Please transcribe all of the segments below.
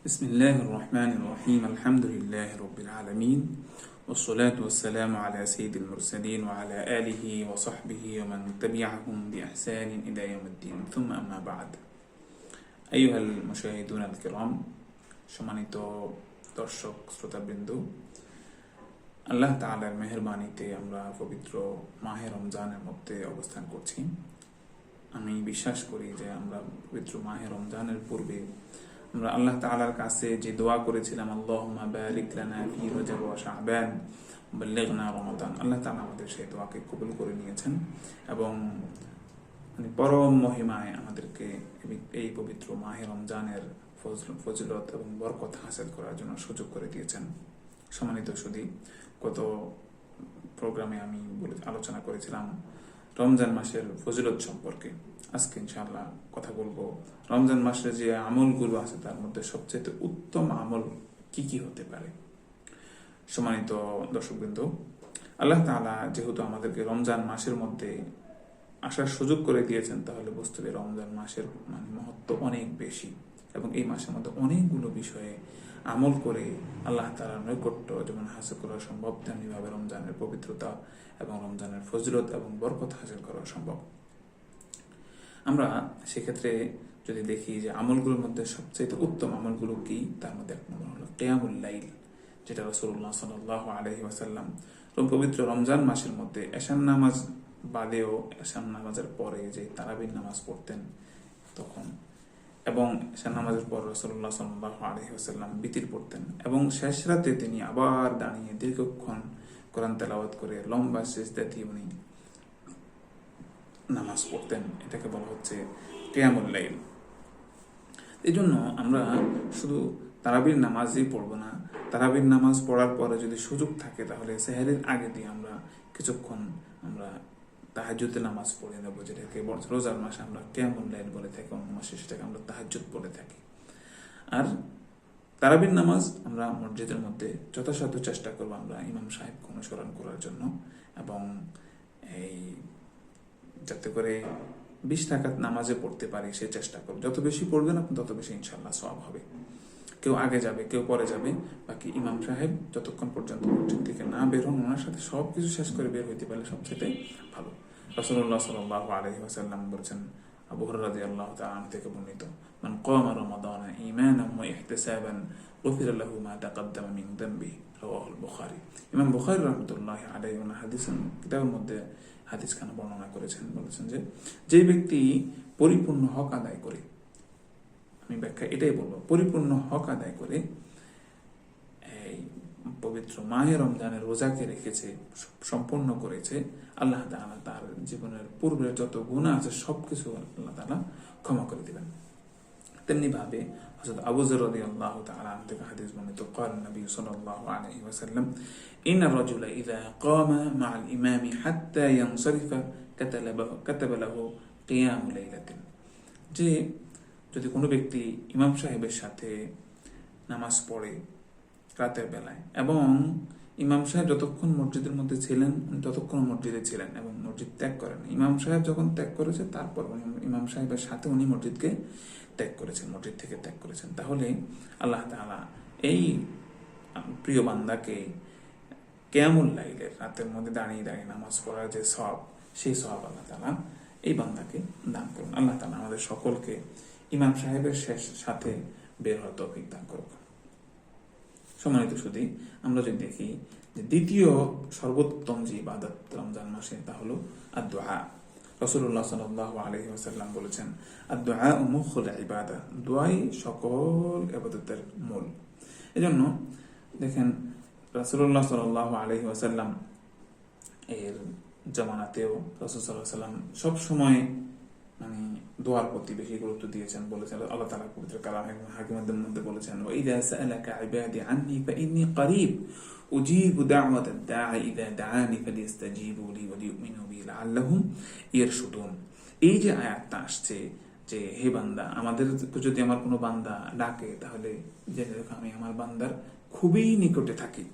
بسم الله الرحمن الرحيم الحمد لله رب العالمين والصلاة والسلام على سيد المرسلين وعلى آله وصحبه ومن تبعهم بإحسان إلى يوم الدين ثم أما بعد أيها المشاهدون الكرام সম্মানিত দর্শক শ্রোতাবৃন্দ, আল্লাহ তাআলার মেহেরবানিতে আমরা পবিত্র মাহে রমজানের মধ্যে অবস্থান করছি। আমি বিশ্বাস করি যে আমরা পবিত্র মাহে রমজানের পূর্বে আমরা আল্লাহ তাআলার কাছে যে দোয়া করেছিলাম, আল্লাহুম্মা বারিক লানা ফি রজব ওয়া শাবান বাল্লিগনা রমাদান, আল্লাহ তাআলা আমাদের সেই দোয়াকে কবুল করে নিয়েছেন এবং পরম মহিমায় আমাদেরকে এই পবিত্র মাহে রমজানের ফজিলত এবং বরকত হাসিল করার জন্য সুযোগ করে দিয়েছেন। সম্মানিত সুধী, গত প্রোগ্রামে আমি আলোচনা করেছিলাম রমজান মাসের ফজিলত সম্পর্কে। আজকে ইনশাআল্লাহ কথা বলবো রমজান মাসের যে আমলগুলো আছে তার মধ্যে সবচেয়ে উত্তম আমল কি কি হতে পারে। সম্মানিত দর্শকবৃন্দ, আল্লাহ তাআলা যেহেতু আমাদেরকে রমজান মাসের মধ্যে আসার সুযোগ করে দিয়েছেন, তাহলে বুঝতে হবে রমজান মাসের মহত্ব অনেক বেশি এবং এই মাসের মধ্যে অনেকগুলো বিষয়ে আমল করে আল্লাহ তাআলার নৈকট্য যেমন হাসিল করা সম্ভব, তেমনি ভাবে রমজানের পবিত্রতা এবং রমজানের ফজিলত এবং বরকত হাসিল করা সম্ভব। আমরা সেক্ষেত্রে যদি দেখি যে আমলগুলোর মধ্যে সবচেয়ে উত্তম আমলগুলো কি, তার মধ্যে এক নম্বর হলো কিয়ামুল লাইল, যেটা রাসূলুল্লাহ সাল্লাল্লাহু আলাইহি ওয়াসাল্লাম পবিত্র রমজান মাসের মধ্যে এশার নামাজ বাদেও এশার নামাজের পরে যে তারাবির নামাজ পড়তেন তখন, এবং এশার নামাজের পর রাসূলুল্লাহ সাল্লাল্লাহু আলাইহি ওয়াসাল্লাম বিতির পড়তেন এবং শেষ রাতে তিনি আবার দাঁড়িয়ে দীর্ঘক্ষণ কোরআন তেলাওয়াত করে লম্বা সিজদা দিয়ে উনি নামাজ পড়তেন। এটাকে বলা হচ্ছে কিয়ামুল লাইল। এই জন্য আমরা শুধু তারাবির নামাজই পড়বো না, তারাবির নামাজ পড়ার পরে যদি সুযোগ থাকে তাহলে সেহরির আগে দিয়ে আমরা কিছুক্ষণ আমরা তাহাজ্জুদের নামাজ পড়ে নেবো, যেটাকে রোজার মাসে আমরা কিয়ামুল লাইল বলে থাকি, অন্য মাসে সেটাকে আমরা তাহাজ্জুদ বলে থাকি। আর তারাবির নামাজ আমরা মসজিদের মধ্যে যথাসাধ্য চেষ্টা করবো আমরা ইমাম সাহেবকে অনুসরণ করার জন্য, এবং এই যাতে করে 20 রাকাত নামাজে পড়তে পারি সে চেষ্টা করব। যত বেশি পড়বেন আপনি তত বেশি ইনশাআল্লাহ সওয়াব হবে। কেউ আগে যাবে, কেউ পরে যাবে, বাকি ইমাম সাহেব যতক্ষণ পর্যন্ত মসজিদ থেকে না বের হন, ওনার সাথে সবকিছু শেষ করে বের হইতে পারলে সবচেয়ে ভালো। রাসূলুল্লাহ সাল্লাল্লাহু আলাইহি ওয়াসাল্লাম বলেছেন, আবু হুরায়রা রাদিয়াল্লাহু তাআলা আনহু থেকে বর্ণিত, মান কামা রমাদানা ঈমানান ওয়া ইহতিসাবান গুফিরা লাহু মা তাকাদ্দামা মিন যামবিহি, রাওয়াহুল বুখারী। ইমাম বুখারী রাহমাতুল্লাহি আলাইহি ওনার হাদিসের কিতাবের মধ্যে হাদিসখানা বর্ণনা করেছেন, বলেছেন যে ব্যক্তি পরিপূর্ণ হক আদায় করে, আমি ব্যাখ্যা এটাই বলবো, পরিপূর্ণ হক আদায় করে এই পবিত্র মাহে রমজানের রোজাকে রেখেছে, সম্পূর্ণ করেছে, আল্লাহ তাআলা তার জীবনের পূর্বের যত গুনাহ আছে সবকিছু আল্লাহ তাআলা ক্ষমা করে দিবেন। তেমনি ভাবে হযরত আবু যর রাদিয়াল্লাহু তাআলা আনহু থেকে হাদিস বর্ণিত, قال النبي صلى الله عليه وسلم إن الرجل إذا قام مع الإمام حتى ينصرف كتب له قيام ليلة, যে যদি কোনো ব্যক্তি ইমাম সাহেবের সাথে নামাজ পড়ে রাতের বেলায় এবং ইমাম সাহেব যতক্ষণ মসজিদের মধ্যে ছিলেন ততক্ষণ মসজিদে ছিলেন এবং মসজিদ ত্যাগ করেন, ইমাম সাহেব যখন ত্যাগ করেছে তারপর ইমাম সাহেবের সাথে উনি মসজিদকে ত্যাগ করেছেন, মসজিদ থেকে ত্যাগ করেছেন, তাহলে আল্লাহ তাআলা এই প্রিয় বান্দাকে কিয়ামুল লাইলের রাতের মধ্যে দাঁড়িয়ে দাঁড়িয়ে নামাজ পড়ার যে সওয়াব, সেই সওয়াব আল্লাহ তাআলা এই বান্দাকে দান করুন। আল্লাহ তাআলা আমাদের সকলকে ইমাম সাহেবের সাথে বের হওয়ার তৌফিক দান করুন। সম্মানিত সুধী, আমরা যদি দেখি যে দ্বিতীয় সর্বোত্তম যে ইবাদত রমজান মাসে তা হলো আদ-দুআ। রাসূলুল্লাহ সাল্লাল্লাহু আলাইহি ওয়াসাল্লাম বলেছেন, আদ-দুআ মুখুল ইবাদা, দোয়াই সকল ইবাদতের মূল। এজন্য দেখেন রাসূলুল্লাহ সাল্লাল্লাহু আলাইহি ওয়াসাল্লাম এর জামানাতেও রাসূল সাল্লাল্লাহু আলাইহি ওয়াসাল্লাম সব সময় দোয়ার প্রতি বেশি গুরুত্ব দিয়েছেন। বলেছেন আল্লাহ তাআলা পবিত্র কালামে হাকিমদের মধ্যে বলেছেন, ওয়া ইযা সাআলাকা ইবাদি আন্নী ফাইন্নী করিব উজিবু দাওয়াতাদ দাঈ ইযা দাআনি ফালিস্তাজিবু লি ওয়া লিউমিনু বি লাআল্লাহুম ইয়ারশুদুন। এই যে আয়াতটা আসছে যে হে বান্দা, আমাদের যদি আমার কোনো বান্দা ডাকে তাহলে জেনে রাখো আমি আমার বান্দার খুবই নিকটে থাকি।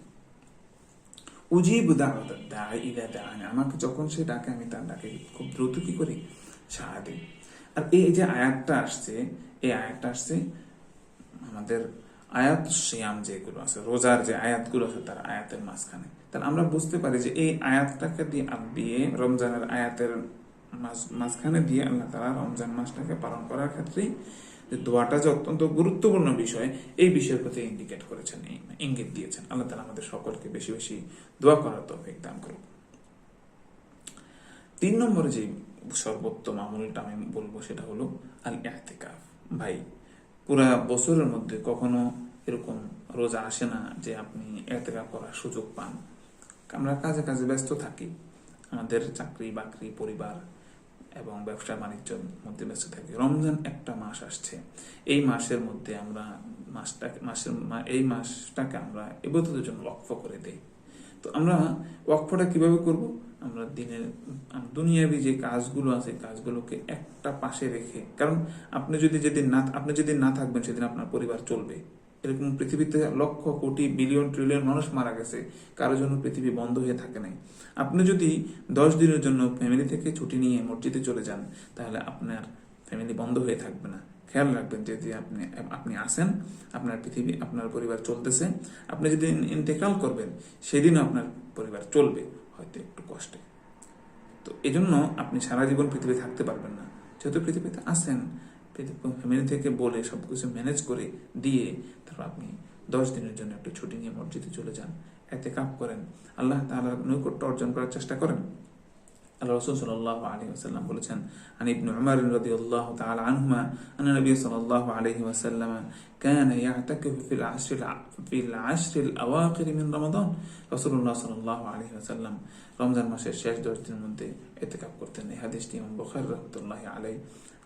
উজিবু দাওয়াতাদ দাঈ ইযা দাআনি, আমাকে যখন সে ডাকে আমি তার ডাকে খুব দ্রুত কি করি, সাড়া দিই। আর এই যে আয়াতটা আসছে, এই আয়াতটা আসছে আমাদের আয়াত সিয়াম যেগুলো আছে, রোজার যে আয়াতগুলো আছে তার আয়াতের মাঝখানে, তাহলে আমরা বুঝতে পারি যে এই আয়াতটাকে দিয়ে রমজানের আয়াতের মাঝখানে দিয়ে আল্লাহ তাআলা রমজান মাসটাকে পালন করার ক্ষেত্রে যে দোয়াটা যে অত্যন্ত গুরুত্বপূর্ণ বিষয়, এই বিষয়ের প্রতি ইন্ডিকেট করেছেন, ইঙ্গিত দিয়েছেন। আল্লাহ তাআলা আমাদের সকলকে বেশি বেশি দোয়া করার তৌফিক দান করুন। 3 নম্বরে যে সর্বোত্তম আমলটা আমি বলবো সেটা হলো আল ইতিকাফ। ভাই, পুরা বছরের মধ্যে কখনো এরকম রোজা আসে না যে আপনি ইতিকাফ করার সুযোগ পান। আমরা কাজে কাজে ব্যস্ত থাকি, আমাদের চাকরি বাকরি, পরিবার এবং ব্যবসা বাণিজ্যের মধ্যে ব্যস্ত থাকি। রমজান একটা মাস আসছে, এই মাসের মধ্যে আমরা এই মাসটাকে আমরা ইবাদতের জন্য ওয়াকফ করে দেই। তো আমরা ওয়াকফটা কিভাবে করব? আমরা দিনের দুনিয়াবি যে কাজগুলো আছে কাজগুলোকে একটা পাশে রেখে, কারণ আপনি যদি না থাকবেন সেদিন আপনার পরিবার চলবে। এরকম পৃথিবীতে লক্ষ কোটি বিলিয়ন ট্রিলিয়ন মানুষ মারা গেছে, কারোর জন্য পৃথিবী বন্ধ হয়ে থাকে নাই। আপনি যদি 10 দিনের জন্য ফ্যামিলি থেকে ছুটি নিয়ে মসজিদে চলে যান, তাহলে আপনার ফ্যামিলি বন্ধ হয়ে থাকবে না। খেয়াল রাখবেন যে আপনি আসেন, আপনার পরিবার চলতেছে। আপনি যদি ইন্তেকাল করবেন, সেদিনও আপনার পরিবার চলবে, হয়তো একটু কষ্টে। তো এই জন্য আপনি সারা জীবন পৃথিবী থাকতে পারবেন না। যেহেতু পৃথিবীতে আসেন, ফ্যামিলি থেকে বলে সবকিছু ম্যানেজ করে দিয়ে তারপর আপনি 10 দিনের জন্য একটু ছুটি নিয়ে মসজিদে চলে যান, ইতিকাফ করেন, আল্লাহ তাআলার নৈকট্য অর্জন করার চেষ্টা করেন। আল্লাহ রাসূল সাল্লাল্লাহু আলাইহি ওয়াসাল্লাম বলেছেন, আন ইবনে উমর রাদিয়াল্লাহু তাআলা আনহুমা আন্না নবী সাল্লাল্লাহু আলাইহি ওয়াসাল্লাম কানা ইয়াতাকিফু ফিল আশরিল আওয়াখির মিন রমাদান। রাসূলুল্লাহ সাল্লাল্লাহু আলাইহি ওয়াসাল্লাম রমজান মাসের শেষ 10 দিনের মধ্যে ইতিকাফ করতেন। এই হাদিসটি ইমাম বুখারী রাহমাতুল্লাহি আলাইহি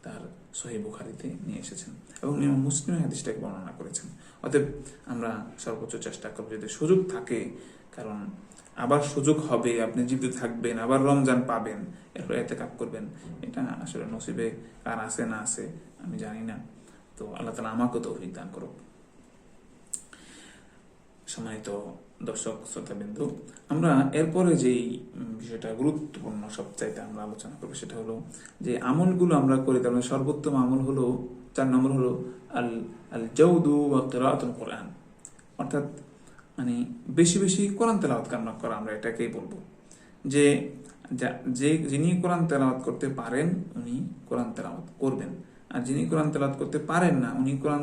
তার সহিহ বুখারীতে নিয়ে এসেছেন এবং ইমাম মুসলিম হাদিসটাকে বর্ণনা করেছেন। অতএব আমরা সর্বোচ্চ চেষ্টা করব যদি সুযোগ থাকে, কারণ আবার সুযোগ হবে, আপনি জীবিত থাকবেন, আবার রমজান পাবেন, এরপর ইতিকাফ করবেন। এটা আসলে নসিবে কার আছে না আছে আমি জানি না। তো আল্লাহ তাআলা আমাকে তৌফিক দান করুক। সম্মানিত দর্শক শ্রোতাবিন্দু, আমরা এরপরে যেই বিষয়টা গুরুত্বপূর্ণ সবচাইতে আমরা আলোচনা করবো সেটা হলো যে আমলগুলো আমরা করি, তার মানে সর্বোত্তম আমল হলো 4 নম্বর হলো আল জাউদু ওয়া কিরাআতুল কোরআন, অর্থাৎ মানে বেশি বেশি কোরআন তেলাওয়াত করা। আমরা এটাকেই বলবো যে যিনি কোরআন তেলাওয়াত করতে পারেন উনি কোরআন তেলাওয়াত করবেন, আর যিনি কোরআন তেলাওয়াত করতে পারেন না উনি কোরআন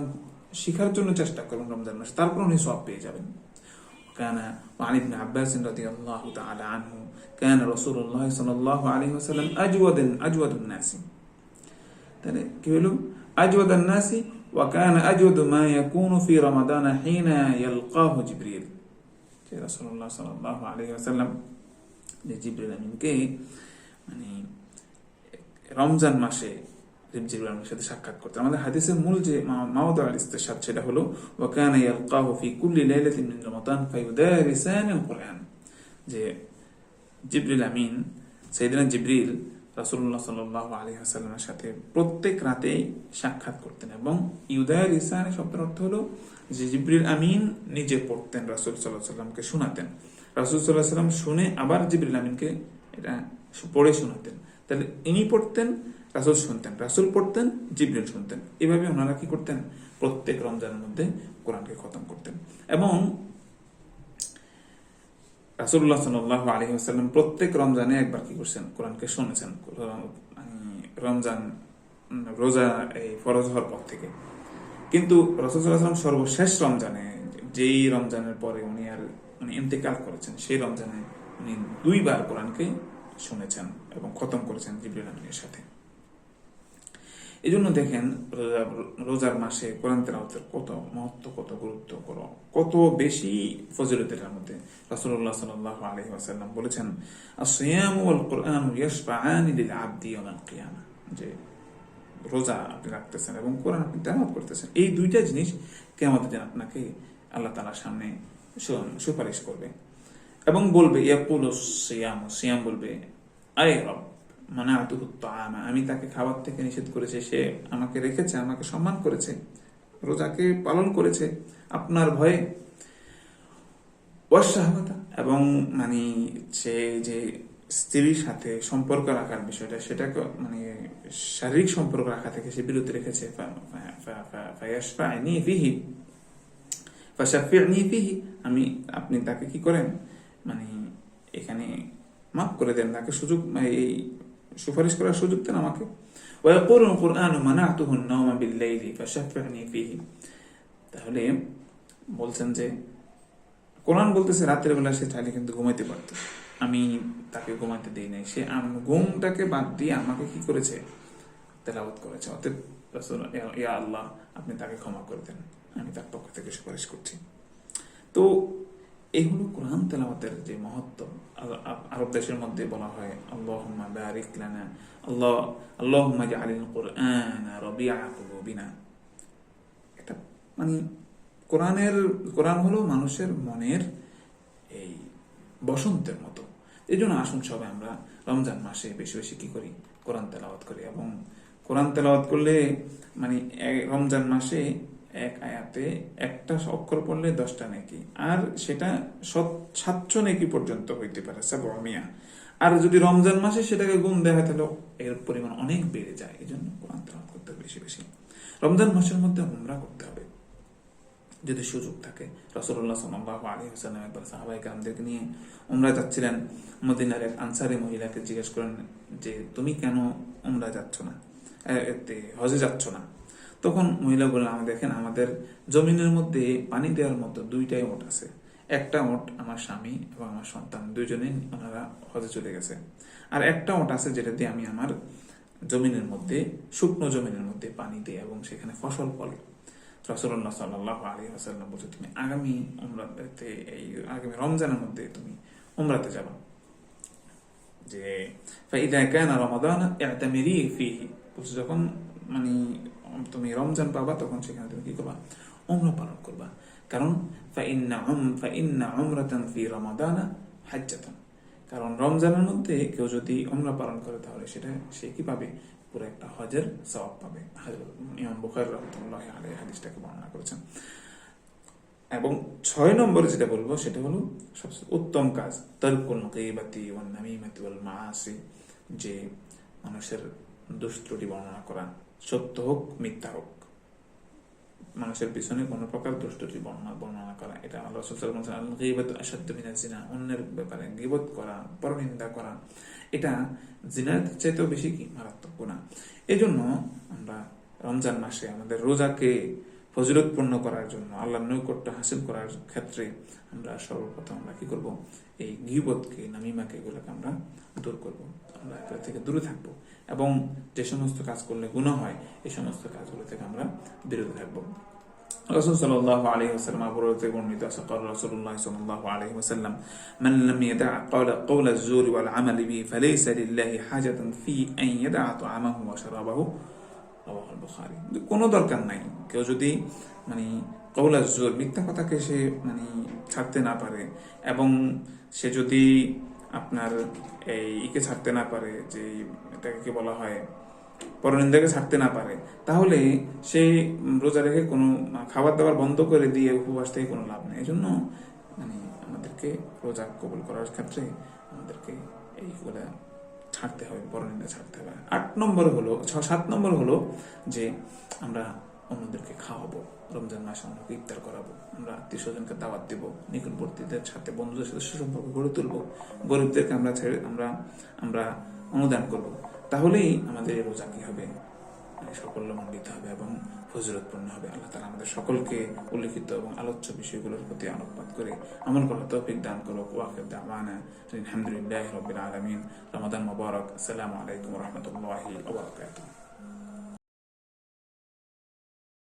শিখার জন্য চেষ্টা করুন রমজান মাসে, তারপর উনি সওয়াব পেয়ে যাবেন। كان وعن ابن عباس رضي الله تعالى عنه كان رسول الله صلى الله عليه وسلم أجود الناس তাহলে কি হলো أجود الناس وكان أجود ما يكون في رمضان حين يلقاه جبريل। যে রাসূলুল্লাহ সাল্লাল্লাহু আলাইহি ওয়াসাল্লাম যে জিবরিল আমিনকে মানে রমজান মাসে জিবরিল আমিনের সাথে সাক্ষাৎ করতেন। আমাদের হাদিসের মূল যে মাওদুল ইস্তিশহাদ সেটা হলো ওয়া কানা ইয়ালকাহু ফি কুল্লি লাইলাতিন মিন রমাদান ফায়ুদারিসানিল কুরআন, যে জিবরিল আমিন সাইয়েদনা জিবরিল রাসূলুল্লাহ সাল্লাল্লাহু আলাইহি ওয়াসাল্লামের সাথে প্রত্যেক রাতে সাক্ষাৎ করতেন। এবং ইউদারিসানি শব্দের অর্থ হলো যে জিবরিল আমিন নিজে পড়তেন, রাসূল সাল্লাল্লাহু আলাইহি ওয়াসাল্লামকে শোনাতেন, রাসূল সাল্লাল্লাহু আলাইহি ওয়াসাল্লাম শুনে আবার জিবরিল আমিনকে এটা পড়ে শোনাতেন। তাহলে ইনি পড়তেন, রাসূল শুনতেন, রাসূল পড়তেন, জিবরিল শুনতেন। এভাবে ওনারা কি করতেন? প্রত্যেক রমজানের মধ্যে কোরআনকে খতম করতেন। এবং রাসূলুল্লাহ সাল্লাল্লাহু আলাইহি ওয়াসাল্লাম প্রত্যেক রমজানে একবার কি করছেন? কোরআনকে শুনেছেন, রমজান রোজা এই ফরজ হওয়ার পর থেকে। কিন্তু রাসূল সাল্লাল্লাহু আলাইহি ওয়াসাল্লাম সর্বশেষ রমজানে, যেই রমজানের পরে উনি ইন্তেকাল করেছেন, সেই রমজানে উনি 2 বার কোরআনকে শুনেছেন এবং খতম করেছেন জিবরিল আমিনের সাথে। এই জন্য দেখেন রোজার মাসে কোরআন তেলাওয়াতের কত মহত্ব, কত গুরুত্ব, কত বেশি ফজিলতের মধ্যে। রাসূলুল্লাহ সাল্লাল্লাহু আলাইহি ওয়াসাল্লাম বলেছেন, আস-সিয়ামু ওয়াল কুরআনু ইয়াশফাআনি লিল আবদি ইয়াওমাল কিয়ামাহ, যে রোজা আপনি রাখতেছেন এবং কোরআন আপনি তেলাওয়াত করতেছেন, এই 2টা জিনিস কিয়ামতের দিন আপনাকে আল্লাহ তাআলার সামনে সুপারিশ করবে এবং বলবে ইয়াকুলুস সিয়াম বলবে, আয় রব মানাতুহু আত-তাআমা, আমি তাকে খাবার থেকে নিষেধ করেছি, সে আমাকে রেখেছে, আমাকে সম্মান করেছে, রোজাকে পালন করেছে আপনার ভয়ে। ওয়াশ-শাহওয়াতা, এবং মানে সে যে স্ত্রীর সাথে সম্পর্ক রাখার বিষয়টা, সেটাকে মানে শারীরিক সম্পর্ক রাখা থেকে সে বিরত রেখেছে। ফায়াশফা'নি ফিহি, ফাশাফি'নি ফিহি, আপনি তাকে কি করেন, মানে এখানে মাফ করে দেন, তাকে সুযোগ, এই সুপারিশ করার সুযোগ দেন আমাকে। ওয়ায়াকুলুল কুরআনু মানা'তুহু আন-নাওমা বিল-লাইলি ফাশাফি'নি ফিহি। তাহলে বলছেন যে কোরআন বলতেছে রাতের বেলা সে চাইলে কিন্তু ঘুমাইতে পারত, আমি তাকে ঘুমাইতে দিই নাই, সে ঘুমটাকে বাদ দিয়ে আমাকে কি করেছে, তেলাওয়াত করেছে। অতএব রাসূল, ইয়া আল্লাহ, আপনি তাকে ক্ষমা করে দেন, আমি তার পক্ষ থেকে সুপারিশ করছি। তো এই হলো কোরআন তেলাওয়াতের যে মহত্ব। আরব দেশের মধ্যে বলা হয় আল্লাহুম্মা বারিক লানা, আল্লাহুম্মা জাআলিল কুরআনা রাবিআ কুলুবিনা। এটা মানে কোরআন হলো মানুষের মনের এই বসন্তের মতো। এই জন্য আসুন সবাই আমরা রমজান মাসে বেশি বেশি কি করি, কোরআন তেলাওয়াত করি। এবং কোরআন তেলাওয়াত করলে মানে রমজান মাসে এক আয়াতে একটা অক্ষর পড়লে 10টা নেকি, আর সেটা 700 নেকি পর্যন্ত হইতে পারে, সাবমিয়া। আর যদি রমজান মাসে সেটাকে গুণ দেওয়া হয় তাহলে এর পরিমাণ অনেক বেড়ে যায়। এই জন্য কোরআন তেলাওয়াত করতে হবে বেশি বেশি। রমজান মাসের মধ্যে উমরা করতে হবে যদি সুযোগ থাকে। রাসূলুল্লাহ সাল্লাল্লাহু আলাইহি ওয়াসাল্লাম একবার সাহাবায়ে কেরামদেরকে নিয়ে উমরা যাচ্ছিলেন। মদিনার এক আনসারী মহিলাকে জিজ্ঞেস করেন যে তুমি কেন উমরা যাচ্ছ না, হজে যাচ্ছ না? তখন মহিলা বললেন, দেখেন আমাদের জমিনের মধ্যে পানি দেওয়ার মতো 2টাই ওট আছে, একটা ওট আমার স্বামী এবং আমার সন্তান, দুইজনেই ওনারা হজে চলে গেছে, আর একটা ওট আছে যেটা দিয়ে আমি আমার জমিনের মধ্যে, শুকনো জমিনের মধ্যে পানি দিই এবং সেখানে ফসল ফলে। রাসূলুল্লাহ সাল্লাল্লাহু আলাইহি ওয়াসাল্লাম বলছে তুমি আগামী রমজানের মধ্যে তুমি উমরাতে যাবা, যে ফাইদা কানা রমাদান ইআতামিরি ফিহি, বলছে যখন মানে তুমি রমজান পাবা তখন সেখানে তুমি কি করবা, উমরা পালন করবা। কারণ ফাইন্না উমরাতান ফি রমাদানা হাজ্জাতান, কারণ রমজানের মধ্যে কেউ যদি উমরা পালন করে তাহলে সে কি পাবে, পুরো একটা হজের সওয়াব পাবে। ইমাম বুখারী রাহমাতুল্লাহি আলাইহি হাদিসটাকে বর্ণনা করেছেন। এবং 6 নম্বরে যেটা বলবো সেটা হলো সবচেয়ে উত্তম কাজ, তারকুল গীবাতি ওয়ান নামিমাতি ওয়াল মাআসি, যে মানুষের দোষ ত্রুটি বর্ণনা করা, সত্য হোক মিথ্যা হোক, মানুষের পিছনে কোনো প্রকার দোষ ত্রুটি বর্ণনা করা, এটা আল্লাহ রাসূল সাল্লাল্লাহু আলাইহি ওয়াসাল্লাম গীবাতু আশাদ্দু মিনাজ জিনা, অন্যের ব্যাপারে গীবত করা, পরনিন্দা করা, এটা জিনার চাইতেও বেশি কি মারাত্মক গুনাহ। এজন্য আমরা রমজান মাসে আমাদের রোজাকে ফজিলতপূর্ণ করার জন্য, আল্লাহর নৈকট্য হাসিল করার ক্ষেত্রে আমরা সর্বপ্রথম আমরা কি করব, এই গীবতকে, নামিমাকে, এগুলোকে আমরা দূর করব, আমরা এগুলো থেকে দূরে থাকবো এবং যে সমস্ত কাজ করলে গুনাহ হয় এই সমস্ত কাজগুলো থেকে আমরা বিরত থাকবো। রাসূল সাল্লাল্লাহু আলাইহি ওয়াসাল্লাম আবু হুরায়রা থেকে বর্ণিত আছে, قال রাসূলুল্লাহ সাল্লাল্লাহু আলাইহি ওয়াসাল্লাম মান লাম ইয়াদা قول الزور والعمل به فليس لله حاجة في أن يدع طعامه وشرابه, রাওয়াহুল বুখারী। কোনো দরকার নাই, কেউ যদি মানে কওলা জোর, মিথ্যা কথাকে সে মানে ছাড়তে না পারে, এবং সে যদি আপনার এইকে ছাড়তে না পারে, যে এটাকে কি বলা হয়, পরনিন্দাকে ছাড়তে না পারে, তাহলে সে রোজা রেখে কোনো খাবার দাবার বন্ধ করে দিয়ে উপবাস থেকে কোনো লাভ নেই। এই জন্য মানে আমাদেরকে রোজা কবুল করার ক্ষেত্রে আমাদেরকে এইগুলো ছাড়তে হবে, পরনিন্দা ছাড়তে হবে। 7 নম্বর হলো যে আমরা অন্যদেরকে খাওয়াবো, রমজান মাসে অন্যকে ইফতার করাবো, আমরা আত্মীয় স্বজনকে দাওয়াত দেবো, নিকটবর্তীদের সাথে, বন্ধুদের সাথে সুসম্পর্ক গড়ে তুলবো, গরিবদেরকে আমরা অনুদান করব। তাহলেই আমাদের এই রোজা কি হবে, সাফল্যমণ্ডিত হবে এবং ফজিলতপূর্ণ হবে। আল্লাহ তাআলা আমাদের সকলকে উল্লেখিত এবং আলোচ্য বিষয়গুলোর প্রতি আলোকপাত করে আমল করার তৌফিক দান করুক। ওয়া আখিরু দাওয়ানা আলহামদুলিল্লাহি রাব্বিল আলামিন। রমাদান মুবারক। আসসালামু আলাইকুম ওয়া রাহমাতুল্লাহি ওয়া বারাকাতুহু।